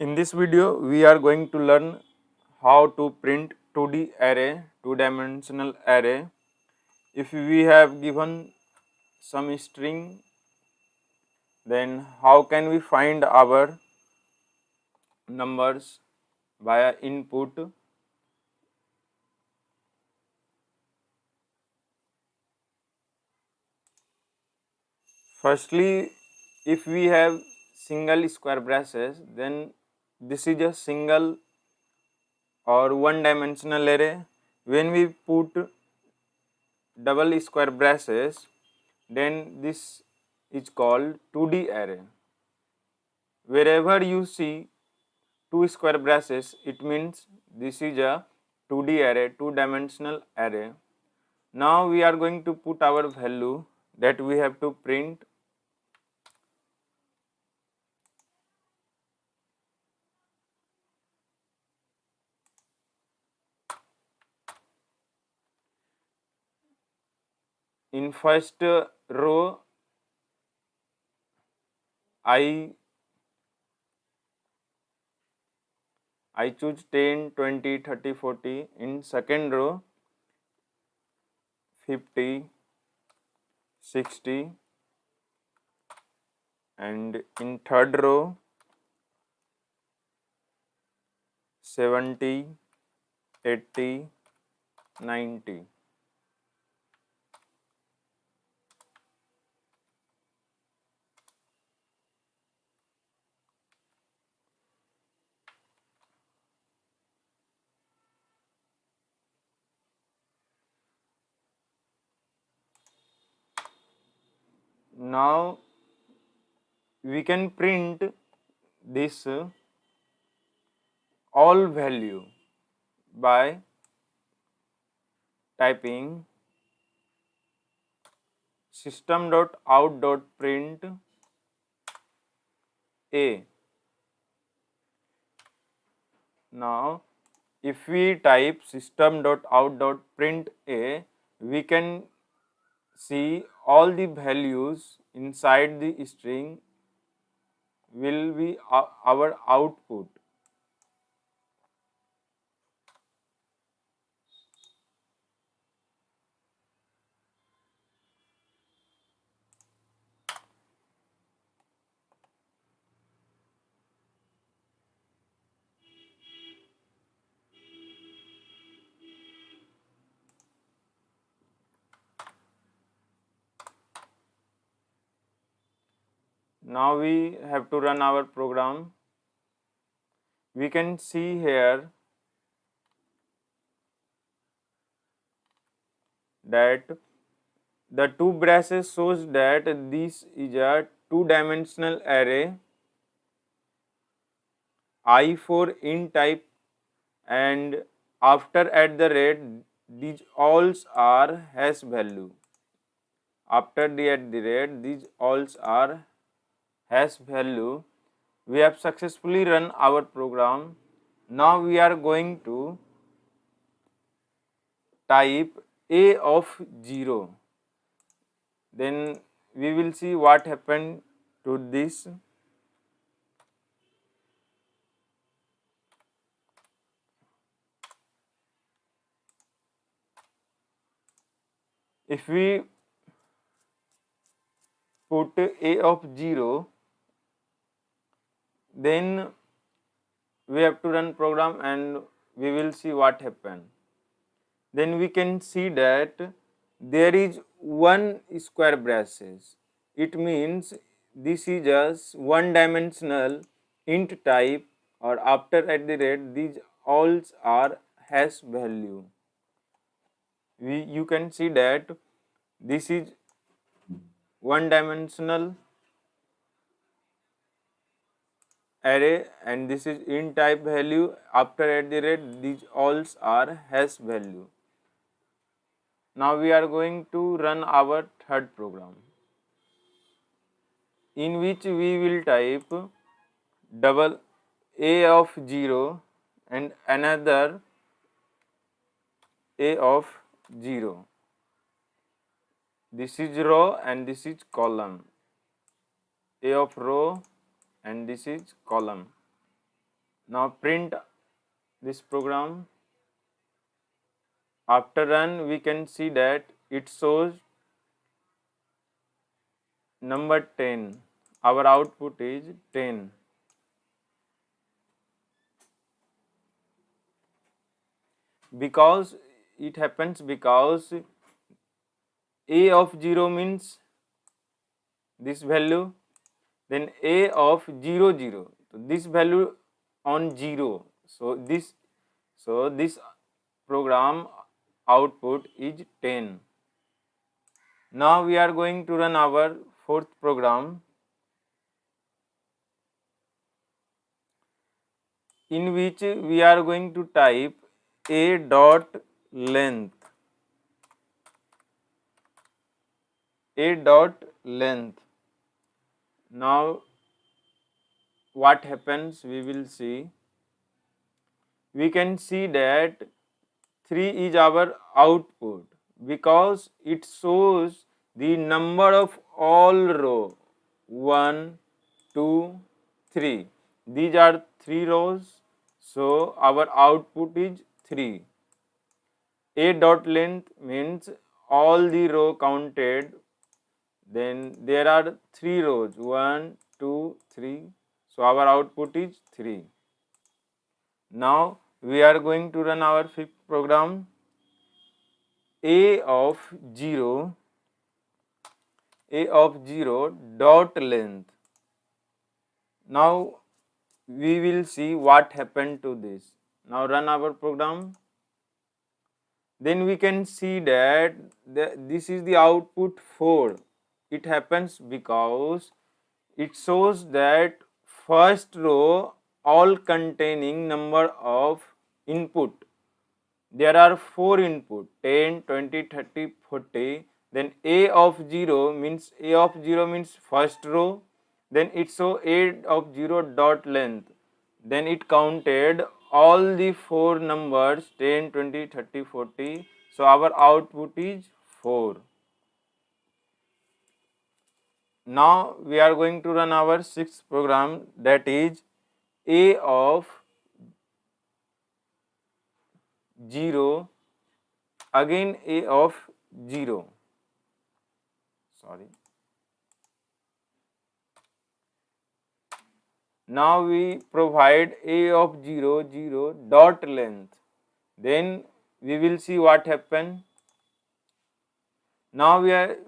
In this video, we are going to learn how to print 2D array, two-dimensional array. If we have given some string, then how can we find our numbers via input? Firstly, if we have single square braces, then this is a single or one-dimensional array. When we put double square braces, then this is called 2D array. Wherever you see two square braces, it means this is a 2D array, two-dimensional array. Now we are going to put our value that we have to print. In first row, I choose 10, 20, 30, 40. In second row, 50, 60, and in third row, 70, 80, 90. Now we can print this all value by typing system.out.print a. Now if we type system.out.print a, we can see all the values inside the string will be our output. Now we have to run our program. We can see here that the two braces shows that this is a two-dimensional array I for int type, and after at the rate these alls are hash value. After the at the rate these alls are hash value. We have successfully run our program. Now we are going to type a of 0. Then we will see what happened to this. If we put a of 0, then we have to run program and we will see what happened. Then we can see that there is one square braces. It means this is just one dimensional int type, or after at the rate these alls are hash value. You can see that this is one dimensional array and this is int type value. After at the rate these alls are hash value. Now we are going to run our third program, in which we will type double a of 0 and another a of 0. This is row and this is column. A of row and this is column. Now print this program. After run, we can see that it shows number 10. Our output is 10. Because it happens because a of 0 means this value, then a of 0 0, so this value on 0, so this program output is 10. Now we are going to run our fourth program, in which we are going to type a dot length, a dot length. Now what happens, we will see. We can see that 3 is our output because it shows the number of all row 1, 2, 3. These are 3 rows, so our output is 3. A dot length means all the row counted, then there are 3 rows 1, 2, 3, so our output is 3. Now we are going to run our fifth program, a of 0 dot length. Now we will see what happened to this. Now run our program. Then we can see that this is the output 4. It happens because it shows that first row all containing number of input. There are 4 input 10, 20, 30, 40. Then a of 0 means first row. Then it show a of 0 dot length. Then it counted all the 4 numbers 10, 20, 30, 40. So our output is 4. Now we are going to run our sixth program, that is a of 0, again a of 0. Sorry. Now we provide a of 0, 0 dot length. Then we will see what happen. Now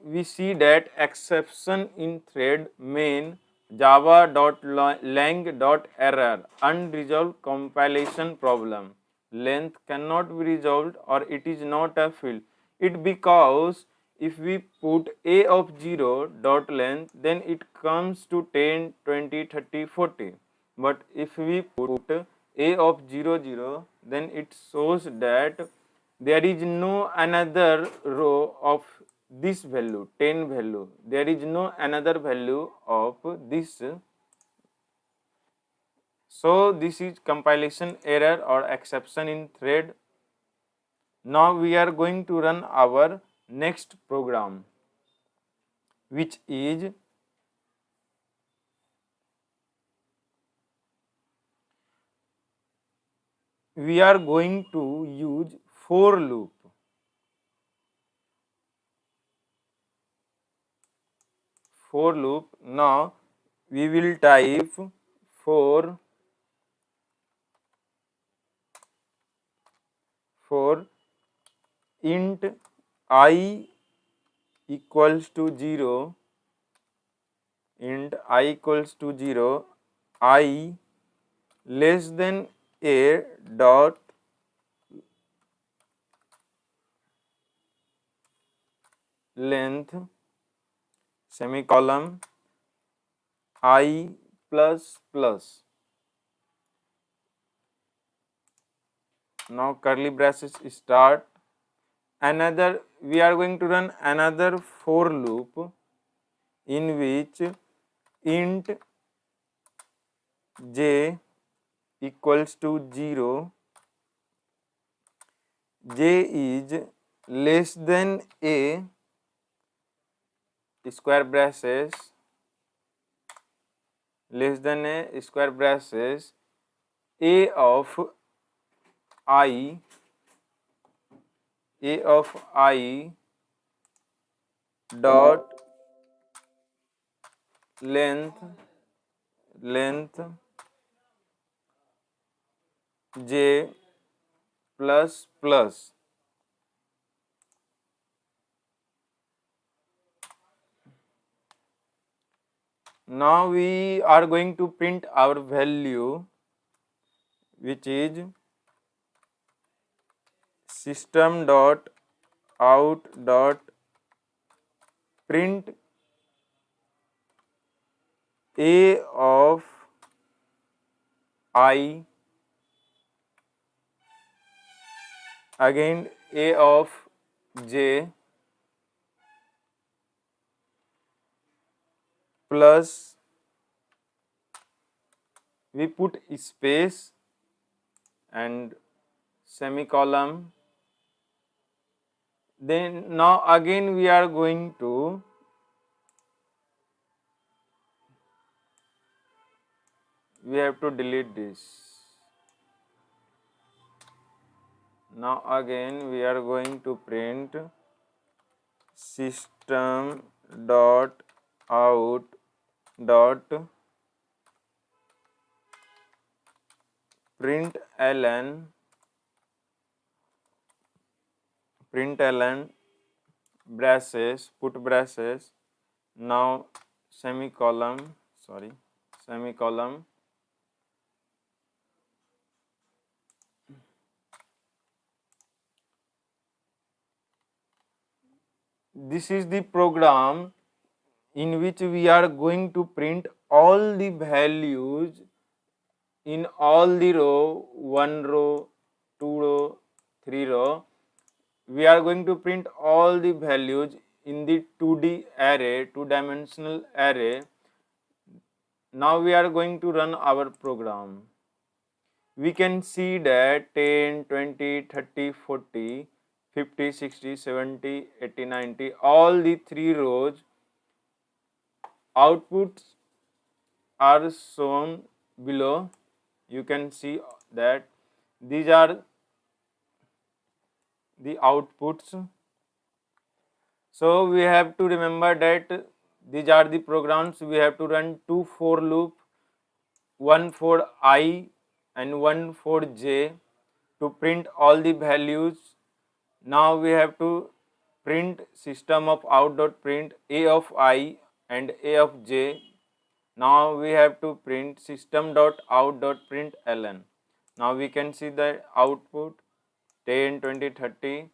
we see that exception in thread main java.lang.error unresolved compilation problem. Length cannot be resolved or it is not a field. It because if we put a of 0 dot length, then it comes to 10, 20, 30, 40. But if we put a of 0, 0, then it shows that there is no another row of this value 10 value, there is no another value of this. So this is compilation error or exception in thread. Now we are going to run our next program, which is we are going to use for loop. For loop. Now we will type for int I equals to 0, int I equals to 0, I less than a dot length semicolon I plus plus. Now curly braces start. Another, we are going to run another for loop in which int j equals to 0, j is less than a square braces, less than a square braces a of I dot length j plus. Now we are going to print our value, which is system dot out dot print a of I, again a of j plus, we put space and semicolon. Then now again we are going to we have to delete this. Now again we are going to print system dot out dot println braces, put braces, now semicolon, this is the program in which we are going to print all the values in all the row, 1 row, 2 row, 3 row. We are going to print all the values in the 2D array, 2-dimensional array. Now we are going to run our program. We can see that 10, 20, 30, 40, 50, 60, 70, 80, 90, all the 3 rows outputs are shown below. You can see that these are the outputs. So we have to remember that these are the programs. We have to run 2 for loop, one for I and one for j to print all the values. Now we have to print system of out dot print a of I and a of j. Now we have to print system dot out dot print ln. Now we can see the output 10, 20, 30.